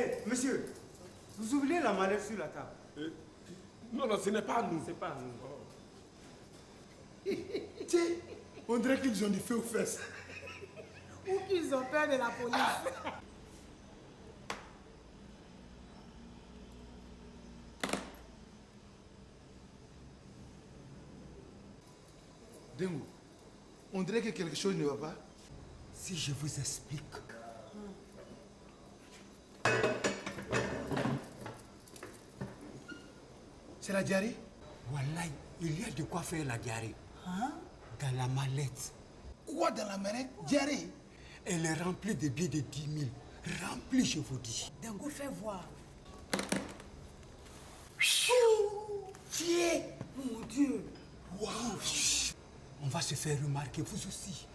Hé, monsieur, vous oubliez la mallette sur la table. Non, non, ce n'est pas nous. C'est pas nous. Tiens, on dirait qu'ils ont du feu aux fesses. Ou qu'ils ont peur de la police. Dengo, on dirait que quelque chose ne va pas. Si je vous explique. C'est la diarrhée? Wallah, il y a de quoi faire la diarrhée. Dans la mallette. Quoi dans la mallette? Diarrhée? Elle est remplie de billets de 10 000. Remplie, je vous dis. Dengo, fais voir. Tiens! Mon Dieu. Waouh! On va se faire remarquer, vous aussi.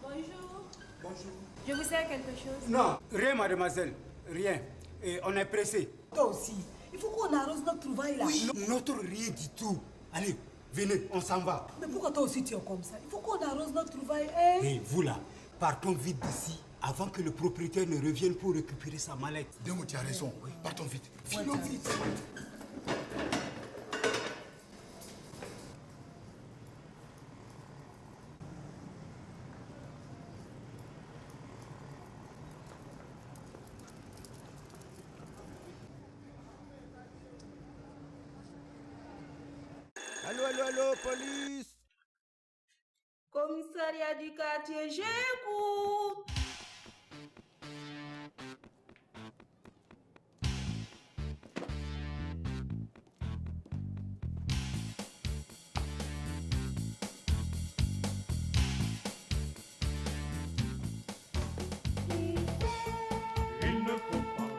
Bonjour. Bonjour. Je vous sers quelque chose? Non, rien, mademoiselle. Rien. Et on est pressé. Toi aussi. Il faut qu'on arrose notre trouvaille là. Oui, notre rien du tout. Allez, venez, on s'en va. Mais pourquoi toi aussi tu es comme ça? Il faut qu'on arrose notre trouvaille, hein? Et vous là, partons vite d'ici avant que le propriétaire ne revienne pour récupérer sa mallette. Dengo, tu as raison. Oui. Partons vite. Filons vite. Allô, allô, allô, police! Commissariat du quartier, j'écoute.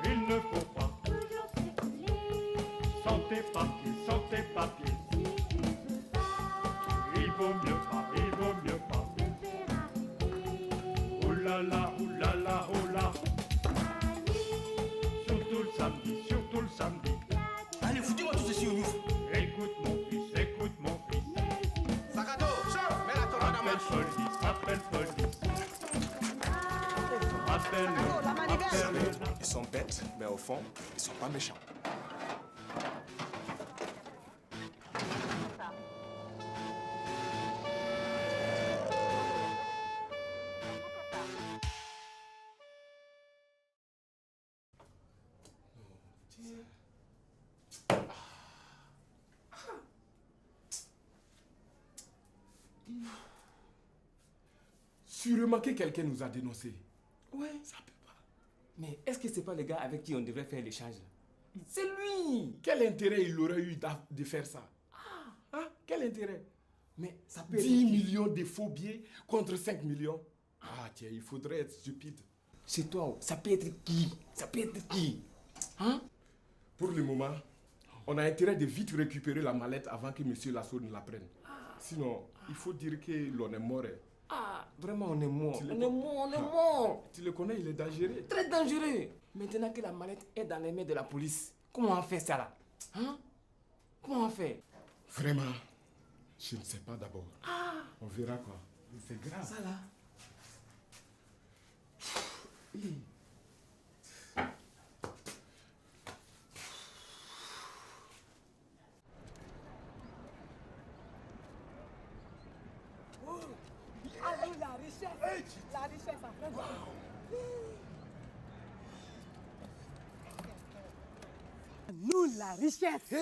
Il ne faut pas toujours circuler. sans tes papiers, sans tes papiers. Si tu veux pas Il vaut mieux pas, il vaut mieux pas. te faire arrêter. Oh là là, oh là là, oh là. Allez, Surtout le samedi, surtout le samedi. Allez, foutez-moi tout ceci au ouf. Écoute mon fils, écoute mon fils. Sakato, chaud, mets la tornade en Appelle marche. police, appelle police. Appelle. Ils sont bêtes, mais au fond, ils sont pas méchants. Sûrement que quelqu'un nous a dénoncés. Ouais. Ça peut pas. Mais est-ce que c'est pas le gars avec qui on devrait faire l'échange là? C'est lui! Quel intérêt il aurait eu de faire ça? Hein? Quel intérêt? Mais ça peut 10 millions de faux billets contre 5 millions. Ah tiens, il faudrait être stupide. C'est toi, ça peut être qui? Ça peut être qui? Hein? Pour le moment, on a intérêt de vite récupérer la mallette avant que monsieur Lasso ne la prenne. Sinon, il faut dire que l'on est mort. Ah, vraiment on est mort. Tu On le est mort, on est mort. Tu le connais, il est dangereux. Très dangereux. Maintenant que la mallette est dans les mains de la police, comment on fait ça là? Hein? Comment on fait? Vraiment, je ne sais pas d'abord. On verra quoi. C'est grave. Ça là? Ah oui, la richesse. La richesse après. Nous, la richesse.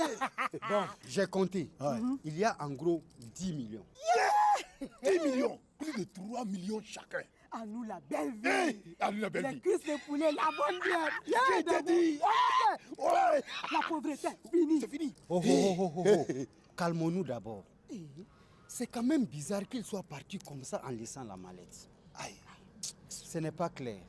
Bon, j'ai compté. Il y a en gros 10 millions. 10 millions. Plus de 3 millions chacun. À nous, la belle vie. Hey, à nous la belle Les vie. cuisses de poulet, la bonne bière. Je t'ai dit. Ouais. La pauvreté, fini. C'est fini. Calmons-nous d'abord. C'est quand même bizarre qu'il soit parti comme ça en laissant la mallette. Aïe. Ce n'est pas clair.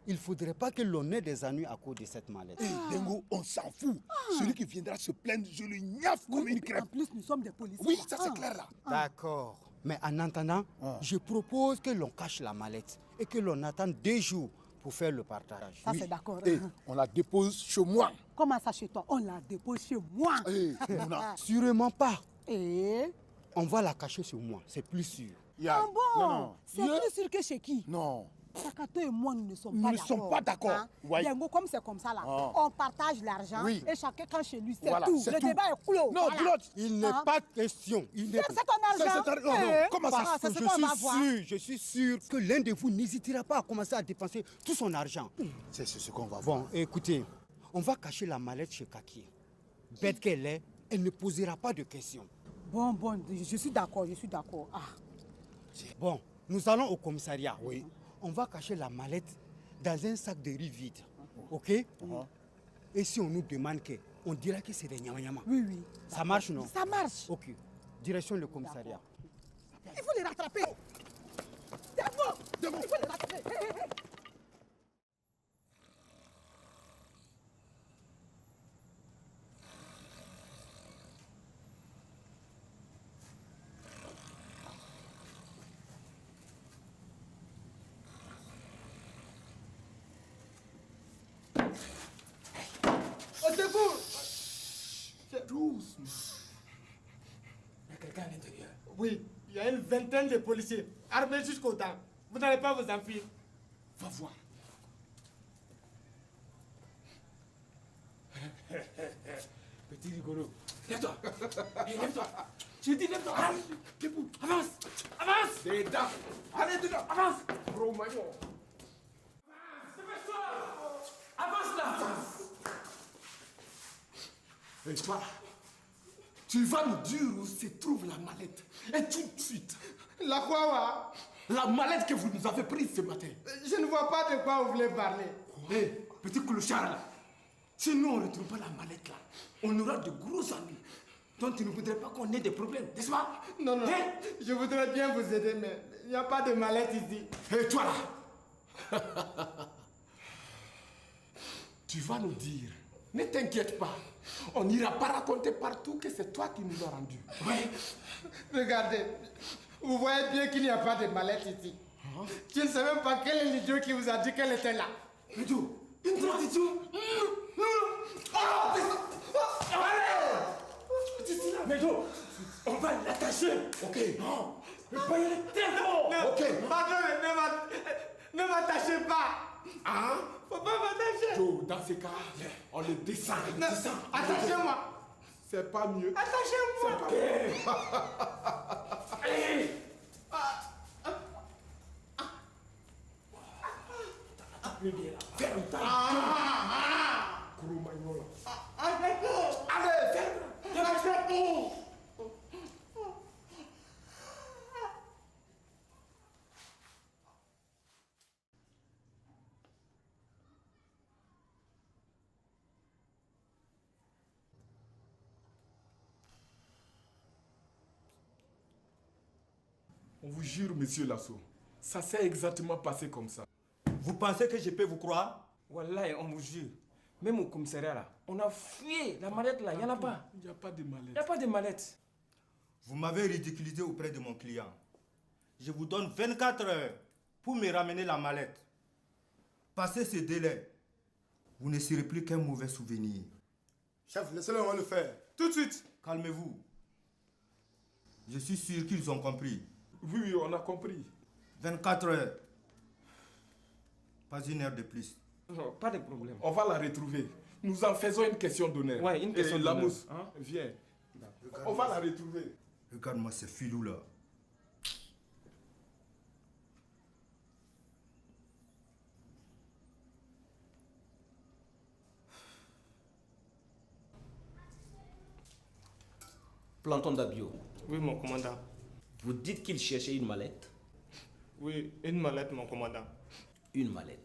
Il ne faudrait pas que l'on ait des ennuis à cause de cette mallette. Hey, Dengo, on s'en fout. Celui qui viendra se plaindre, je le gnaffe comme une crêpe. En plus, nous sommes des policiers. Oui, ça c'est clair là. D'accord. Mais en attendant, je propose que l'on cache la mallette et que l'on attende 2 jours pour faire le partage. Ça, c'est d'accord. Et on la dépose chez moi. Comment ça chez toi? On la dépose chez moi. Hey, Mouna. Sûrement pas. Et On va la cacher sur moi, c'est plus sûr. Ya- ah bon? Non, non. C'est plus sûr que chez qui? Non, Takato et moi, nous ne sommes Nous pas ne d'accord. sommes pas d'accord. Hein? Ouais. Bien, comme c'est comme ça là, Ah. on partage l'argent Oui. et chacun quand chez lui, c'est Voilà, tout. c'est Le tout. débat est clos. Non, Voilà. pilote. Il n'est Hein? pas question. Il n'est C'est ton argent. Non, non, Eh, comment ça voilà, Parce c'est que ce qu'on va voir. je suis sûr que l'un de vous n'hésitera pas à commencer à dépenser tout son argent. C'est ce qu'on va voir. Bon, écoutez, on va cacher la mallette chez Kaki. Bête qu'elle est, elle ne posera pas de questions. Bon, je suis d'accord, Ah. Bon, nous allons au commissariat. Oui. On va cacher la mallette dans un sac de riz vide. Ok? Et si on nous demande que, on dira que c'est des nyama-nyama. Oui, oui. Ça marche, non? Ça marche. Ok. Direction le commissariat. Il faut les rattraper. Il faut les rattraper. Hé, hé, hé. Au secours! Doucement. Il y a quelqu'un à l'intérieur. Oui, il y a une vingtaine de policiers, armés jusqu'aux dents. Vous n'allez pas vous enfuir. Va voir. Petit rigolo. Lève-toi. Hey, lève-toi. Je dis lève-toi. Allez, debout. Avance. Avance. Des dames. Allez, dedans. Avance. Gros maillot. Dépêche-toi. Avance là. Et toi, tu vas nous dire où se trouve la mallette. Et tout de suite. La quoi, La mallette que vous nous avez prise ce matin. je ne vois pas de quoi vous voulez parler. Hé, petit clochard là. Si nous on ne retrouve pas la mallette là, on aura de gros ennuis. Donc tu ne voudrais pas qu'on ait des problèmes, n'est-ce pas? Non, non, Hein? je voudrais bien vous aider, mais il n'y a pas de mallette ici. Et toi là. Tu vas nous dire. Ne t'inquiète pas. On n'ira pas raconter partout que c'est toi qui nous as rendu. Oui. Regardez, vous voyez bien qu'il n'y a pas de mallette ici. Je ne sais même pas quel est l'idiot qui vous a dit qu'elle était là. Mais d'où? Une tradition? Mais d'où? On va l'attacher. Ok. Non. Mais pas y aller. Tiens, Ok. Pardon, ne m'attachez pas. Hein? Faut pas m'attacher. Joe, dans ces cas, on le descend. Non, attachez-moi. C'est pas mieux. Attachez-moi. Allez. Ferme ta gros maillot là. Allez, ferme. On vous jure, monsieur Lasso, ça s'est exactement passé comme ça. Vous pensez que je peux vous croire? Wallahi, on vous jure. Même au commissariat là, on a fouillé. La mallette là, il n'y en a pas. Il n'y a pas de Il n'y a mallette. pas de mallette. Vous m'avez ridiculisé auprès de mon client. Je vous donne 24 heures pour me ramener la mallette. Passez ce délai, vous ne serez plus qu'un mauvais souvenir. Chef, laissez-le, on va le faire. Tout de suite. Calmez-vous. Je suis sûr qu'ils ont compris. Oui, on a compris. 24 heures. Pas une heure de plus. Non, pas de problème. On va la retrouver. Nous en faisons une question d'honneur. Ouais, une question d'honneur. Lamous, Hein? viens. On va la retrouver. Regarde-moi ce filou-là. Planton d'Abio, Oui, mon commandant. vous dites qu'il cherchait une mallette? Oui, une mallette, mon commandant. Une mallette.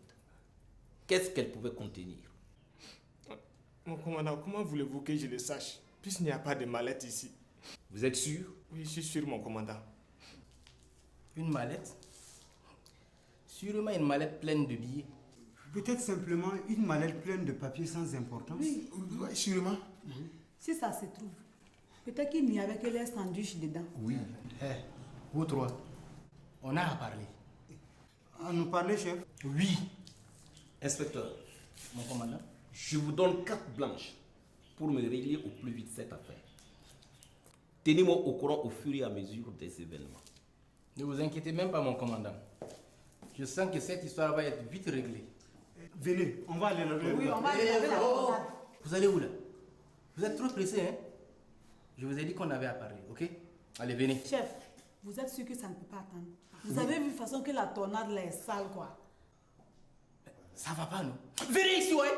Qu'est-ce qu'elle pouvait contenir? Mon commandant, comment voulez-vous que je le sache, puisqu'il n'y a pas de mallette ici? Vous êtes sûr? Oui, je suis sûr, mon commandant. Une mallette? Sûrement une mallette pleine de billets. Peut-être simplement une mallette pleine de papiers sans importance. Oui, sûrement. Si ça se trouve, peut-être qu'il n'y avait que les sandwichs dedans. Oui. Vous trois, on a à parler. À nous parler, chef. Oui. Inspecteur, mon commandant, je vous donne carte blanche pour me régler au plus vite cette affaire. Tenez-moi au courant au fur et à mesure des événements. Ne vous inquiétez même pas, mon commandant. Je sens que cette histoire va être vite réglée. Venez, on va aller laver. Oui, on va aller laver la tornade. Vous allez où là? Vous êtes trop pressé, hein? Je vous ai dit qu'on avait à parler, ok? Allez, venez. Chef, vous êtes sûr que ça ne peut pas attendre? Vous avez vu de façon que la tornade là est sale, quoi. Ça va pas, non? Venez ici, ouais!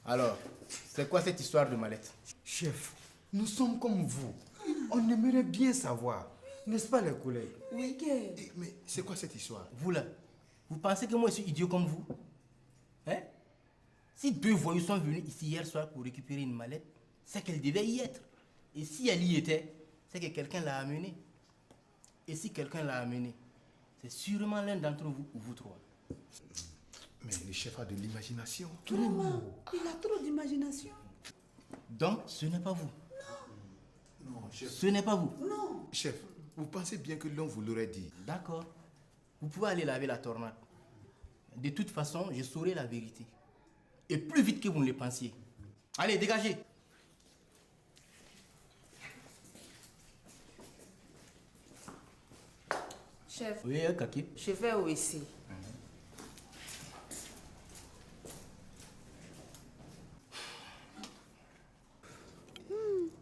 Alors, c'est quoi cette histoire de mallette? Chef, nous sommes comme vous. On aimerait bien savoir. N'est-ce pas les collègues? Oui, Mais c'est quoi cette histoire? Vous là, vous pensez que moi je suis idiot comme vous? Hein? Si 2 voyous sont venus ici hier soir pour récupérer une mallette, c'est qu'elle devait y être. Et si elle y était, c'est que quelqu'un l'a amenée. Et si quelqu'un l'a amenée, c'est sûrement l'un d'entre vous ou vous trois. Mais le chef a de l'imagination. Vraiment, il a trop d'imagination. Donc, ce n'est pas vous. Non, chef. Ce n'est pas vous. Non. Chef, vous pensez bien que l'on vous l'aurait dit. D'accord. Vous pouvez aller laver la tornade. De toute façon, je saurai la vérité. Et plus vite que vous ne le pensiez. Allez, dégagez. Chef, Oui, Kaki. je vais au WC.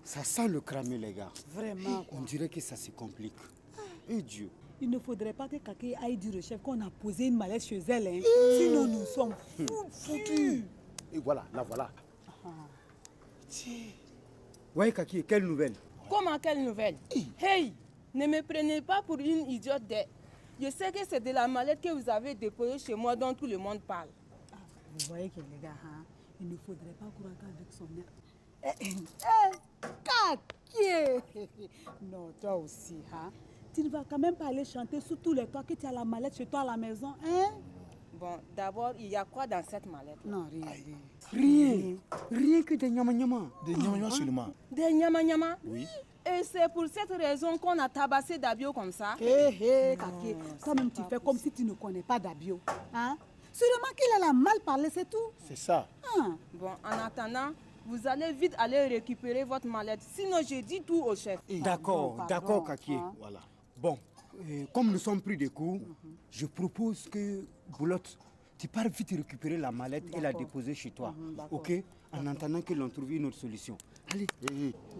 Ça sent le cramé, les gars. Vraiment, On dirait que ça se complique. Et Dieu. il ne faudrait pas que Kaki aille dire au chef qu'on a posé une mallette chez elle. Hein. Sinon, nous sommes foutus. Et voilà, là voilà. Ouais, Kaki, quelle nouvelle? Comment, quelle nouvelle? Hey, ne me prenez pas pour une idiote. Je sais que c'est de la mallette que vous avez déposée chez moi dont tout le monde parle. Vous voyez que les gars, hein, il ne faudrait pas courir avec son air. Kaki! Non, toi aussi, hein? Tu ne vas quand même pas aller chanter sous tous les toits que tu as la mallette chez toi à la maison, hein? Bon, d'abord, il y a quoi dans cette mallette? Non, rien. Rien. Rien que des nyama-nyama. Des nyama seulement. Des nyama-nyama? Oui. Et c'est pour cette raison qu'on a tabassé Dabio comme ça? Kaki, toi-même tu fais comme si tu ne connais pas Dabio, hein? Sûrement qu'il a mal parlé, c'est tout. C'est ça. Hein? Bon, en attendant, vous allez vite aller récupérer votre mallette. Sinon, je dis tout au chef. D'accord, d'accord, Kaki. Voilà. Bon, comme nous sommes pris de coups, je propose que, Boulotte, tu pars vite récupérer la mallette et la déposer chez toi. Ok? En attendant que l'on trouve une autre solution. Allez.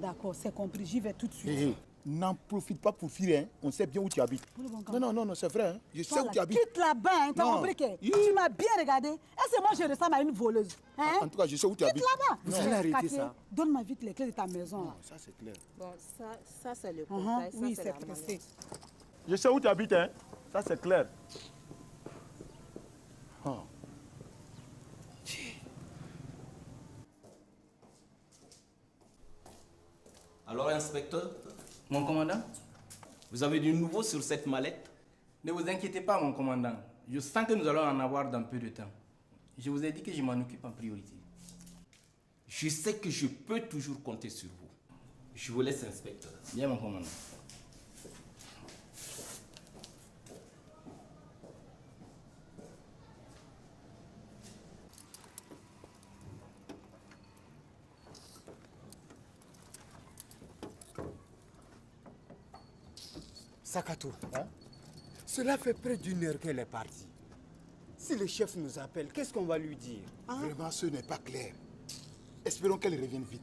D'accord, c'est compris, j'y vais tout de suite. N'en profite pas pour fuir, hein. On sait bien où tu habites. Non, c'est vrai. Hein. Je sais où tu habites. Quitte là-bas, hein, t'as Non. compris que tu m'as bien regardé. Est-ce que moi je ressemble à une voleuse? Hein? En tout cas, je sais où tu habites. Quitte là-bas. Vous allez arrêter Kaki, ça. donne-moi vite les clés de ta maison. Là. Ça, c'est clair. Bon, ça c'est le portail, ça Oui, c'est c'est la pressé. mallette. Je sais où tu habites, hein. Ça, c'est clair. Alors, inspecteur, Mon commandant, vous avez du nouveau sur cette mallette? ne vous inquiétez pas, mon commandant. Je sens que nous allons en avoir dans peu de temps. Je vous ai dit que je m'en occupe en priorité. Je sais que je peux toujours compter sur vous. Je vous laisse, inspecteur. Bien, mon commandant. Sakato, cela fait près d'une heure qu'elle est partie. Si le chef nous appelle, qu'est-ce qu'on va lui dire? Vraiment, ce n'est pas clair. Espérons qu'elle revienne vite.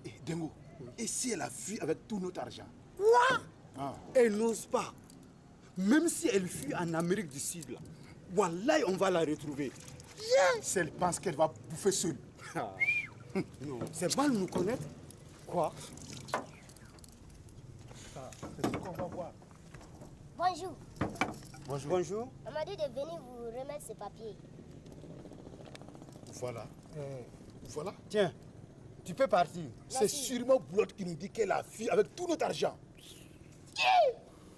Et Dengo, et si elle a fui avec tout notre argent? Quoi? Elle n'ose pas. Même si elle fuit en Amérique du Sud, là, Wallahi, on va la retrouver. Si elle pense qu'elle va bouffer seule. Non, c'est mal nous connaître. Quoi? C'est ce qu'on va voir. Bonjour. Bonjour. Bonjour. On m'a dit de venir vous remettre ces papiers. Voilà. Voilà. Tiens, tu peux partir. C'est sûrement Boulotte qui nous dit qu'elle a fui avec tout notre argent.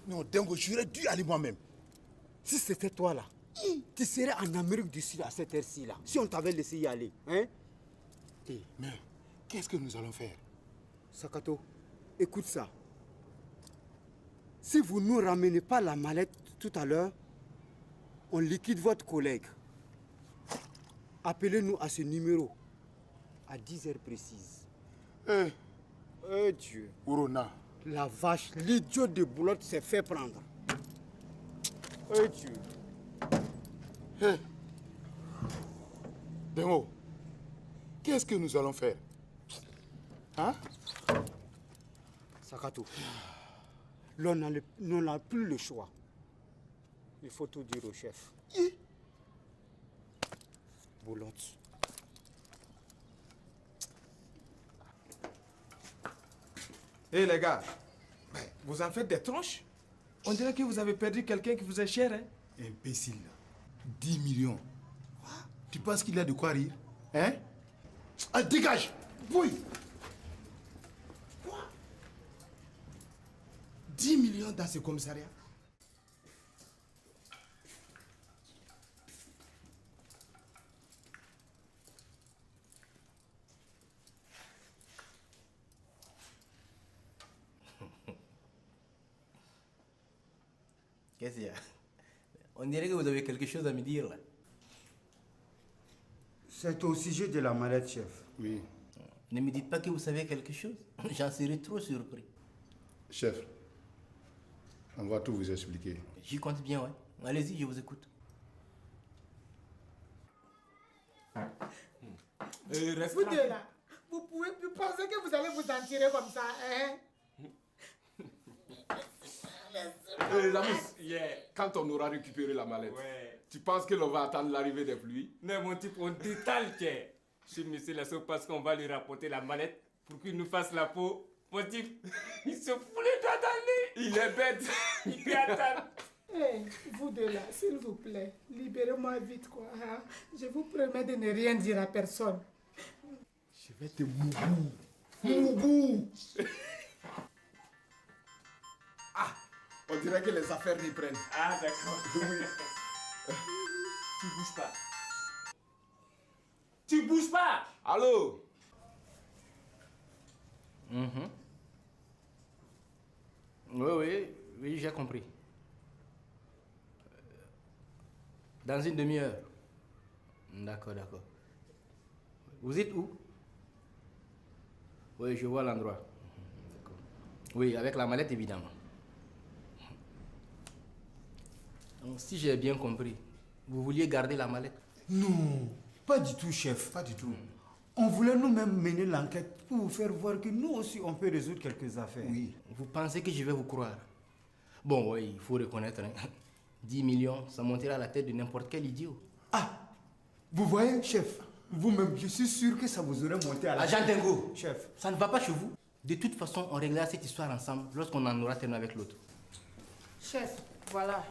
Non, Dengo, j'aurais dû aller moi-même. Si c'était toi là, tu serais en Amérique du Sud à cette heure-ci là. Si on t'avait laissé y aller, hein? Mais qu'est-ce que nous allons faire? Sakato, écoute ça. Si vous ne nous ramenez pas la mallette tout à l'heure, on liquide votre collègue. Appelez-nous à ce numéro à 10 heures précises. Oh Dieu. Ourona. La vache, l'idiot de Boulotte s'est fait prendre. Oh Dieu. Hé. Dengo, qu'est-ce que nous allons faire? Hein? Sakato, l'on n'a plus le choix. Il faut tout dire au chef. Boulotte. Hé les gars, vous en faites des tronches? On dirait que vous avez perdu quelqu'un qui vous est cher, hein? Imbécile. 10 millions. Tu penses qu'il y a de quoi rire? Hein? Ah, dégage! Oui! Quoi? 10 millions dans ce commissariat? Qu'est-ce qu'il y a? On dirait que vous avez quelque chose à me dire là. C'est au sujet de la mallette, chef. Oui. Ne me dites pas que vous savez quelque chose. J'en serais trop surpris. Chef, on va tout vous expliquer. J'y compte bien, ouais. Allez-y, je vous écoute. Vous deux là, vous pensez que vous allez vous en tirer comme ça, hein? La mousse, quand on aura récupéré la mallette, tu penses que l'on va attendre l'arrivée des pluies? Non, mon type, on détale, tiens. Chez monsieur Lasso, parce qu'on va lui rapporter la mallette pour qu'il nous fasse la peau. Mon type, il se fout les doigts dans le nez. Il est bête. Il peut attendre. Hey, vous deux là, s'il vous plaît, libérez-moi vite, quoi. Hein? Je vous promets de ne rien dire à personne. Je vais te mougou. Mougou. Ah, on dirait que les affaires reprennent. Ah, d'accord. Oui. Tu bouges pas. Tu bouges pas. Allô? Oui, j'ai compris. Dans une demi-heure. D'accord. Vous êtes où? Oui, je vois l'endroit. D'accord. Oui, avec la mallette, évidemment. Donc, si j'ai bien compris, vous vouliez garder la mallette? Non, pas du tout, chef. Pas du tout. On voulait nous-mêmes mener l'enquête pour vous faire voir que nous aussi, on peut résoudre quelques affaires. Oui. Vous pensez que je vais vous croire? Bon, oui, il faut reconnaître. 10 millions, ça monterait à la tête de n'importe quel idiot. Ah, vous voyez, chef, vous-même, je suis sûr que ça vous aurait monté à la Agent tête. Tengo, Chef. ça ne va pas chez vous? De toute façon, on réglera cette histoire ensemble lorsqu'on en aura terminé avec l'autre. Chef, voilà.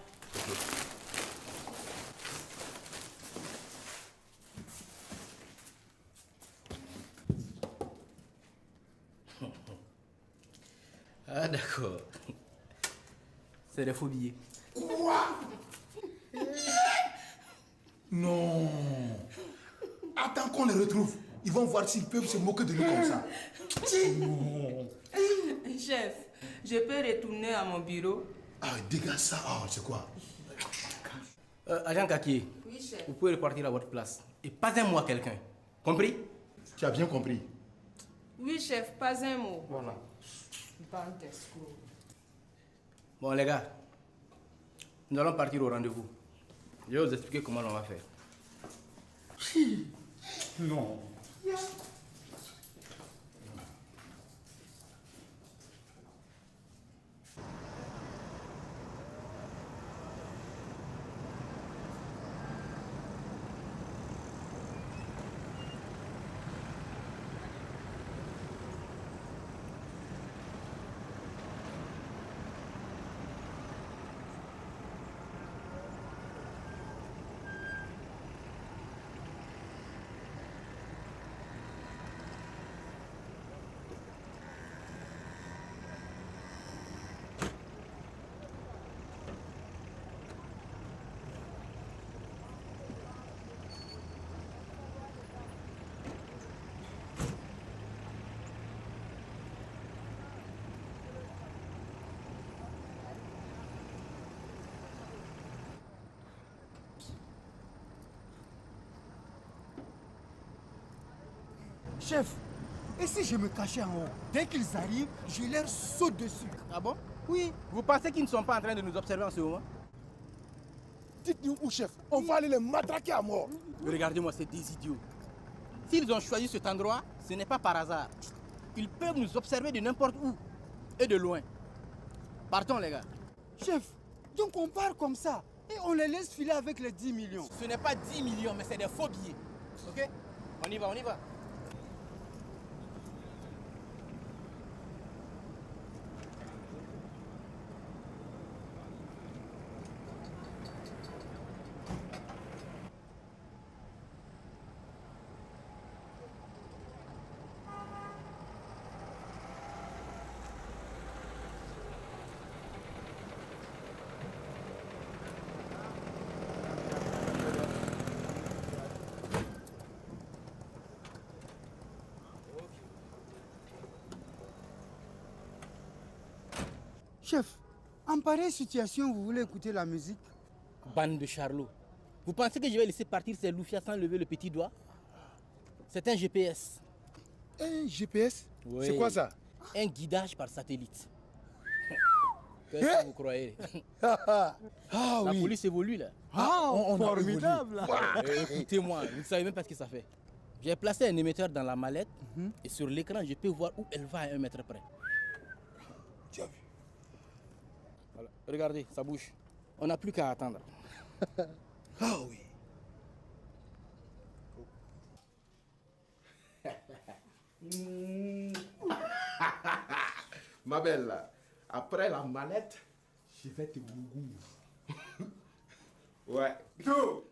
Ah, d'accord. C'est des faux billets. Quoi? Non. Attends qu'on les retrouve. Ils vont voir s'ils peuvent se moquer de nous comme ça. Non. Chef, je peux retourner à mon bureau? Ah, dégage ça. Ah, c'est quoi? Agent Kakié, Oui, chef. vous pouvez repartir à votre place. Et pas un mot à quelqu'un. Compris? Tu as bien compris. Oui, chef, pas un mot. Voilà. Bande d'escrocs. Bon, les gars, nous allons partir au rendez-vous. Je vais vous expliquer comment on va faire. Non. Chef, Et si je me cachais en haut, dès qu'ils arrivent, je leur saute dessus. Ah bon? Oui. Vous pensez qu'ils ne sont pas en train de nous observer en ce moment? Dites-nous où, chef. On va aller les matraquer à mort. Regardez-moi, c'est des idiots. S'ils ont choisi cet endroit, ce n'est pas par hasard. Ils peuvent nous observer de n'importe où et de loin. Partons, les gars. Chef, donc on part comme ça et on les laisse filer avec les 10 millions. Ce n'est pas 10 millions, mais c'est des faux billets. Ok? On y va, on y va. Chef, en pareille situation, vous voulez écouter la musique? Bande de charlots. Vous pensez que je vais laisser partir ces loufias sans lever le petit doigt? C'est un GPS. Un GPS? Oui. C'est quoi ça? Un guidage par satellite. Qu'est-ce que vous croyez? Ah La oui. police évolue là. Ah, on a formidable. Écoutez-moi, vous ne savez même pas ce que ça fait. J'ai placé un émetteur dans la mallette et sur l'écran, je peux voir où elle va à 1 mètre près. Tu as vu? Voilà. Regardez, ça bouge. On n'a plus qu'à attendre. Ah oui. Ma belle, après la mallette, je vais te gougou. Ouais. Go!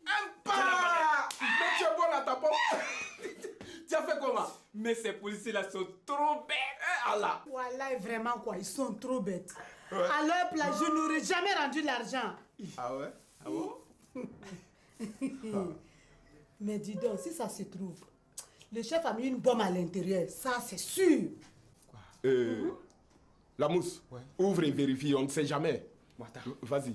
Un pas! Mais tu es bon à ta pompe. Tu as fait comment? Mais ces policiers-là sont trop bêtes. Allah! Voilà, vraiment quoi, ils sont trop bêtes. À leur place, je n'aurais jamais rendu l'argent. Ah ouais? Ah bon? Mais dis donc, si ça se trouve, le chef a mis une bombe à l'intérieur, ça c'est sûr. La mousse, ouvre et vérifie, on ne sait jamais. Vas-y.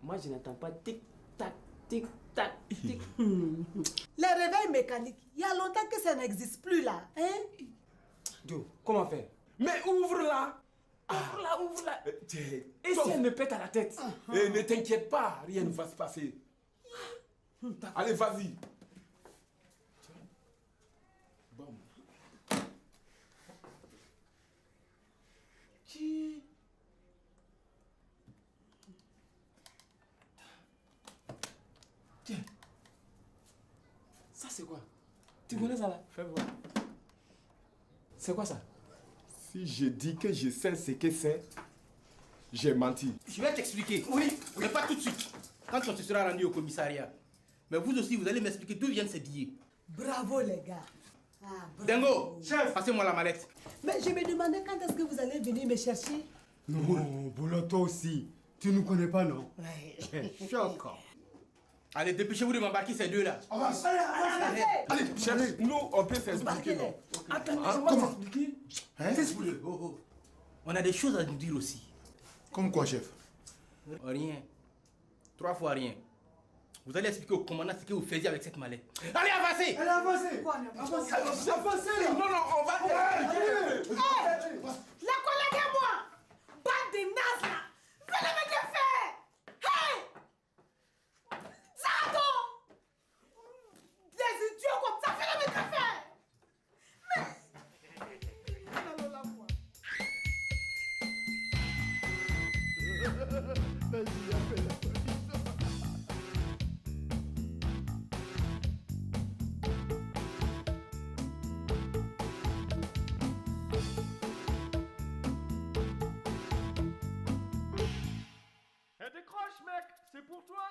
Moi, je n'entends pas tic-tac, tic-tac, tic. Les réveils mécaniques, il y a longtemps que ça n'existe plus là. Hein? Joe, comment faire? Mais ouvre-la! Ouvre-la, ouvre-la. Et si elle me pète à la tête? Ne t'inquiète pas, rien ne va se passer. Allez, vas-y. Bon. Tiens. Ça, c'est quoi? Tu connais ça là? Fais voir. C'est quoi ça? Si je dis que je sais ce que c'est, j'ai menti. Je vais t'expliquer. Oui, mais pas tout de suite. Quand on se sera rendu au commissariat. Mais vous aussi, vous allez m'expliquer d'où viennent ces billets. Bravo les gars. Ah, bravo. Dingo, chef, passez-moi la mallette. Mais je me demandais quand est-ce que vous allez venir me chercher. Non, Boulot, toi aussi. Tu ne nous connais pas, non? Choc. Allez, dépêchez-vous de m'embarquer ces deux-là. Allez, chef, nous, on peut s'expliquer, non? Attends, comment? t'expliquer. On a des choses à nous dire aussi. Comme quoi, chef? Rien. 3 fois rien. Vous allez expliquer au commandant ce que vous faisiez avec cette mallette. Allez, avancez! Allez, avancez! Avancez! Non, non, on va... La collègue à moi! Bande de nazes là! Venez me défaire! Hey! Zado! Des idiots comme ça, venez me défaire! Décroche, mec, c'est pour toi.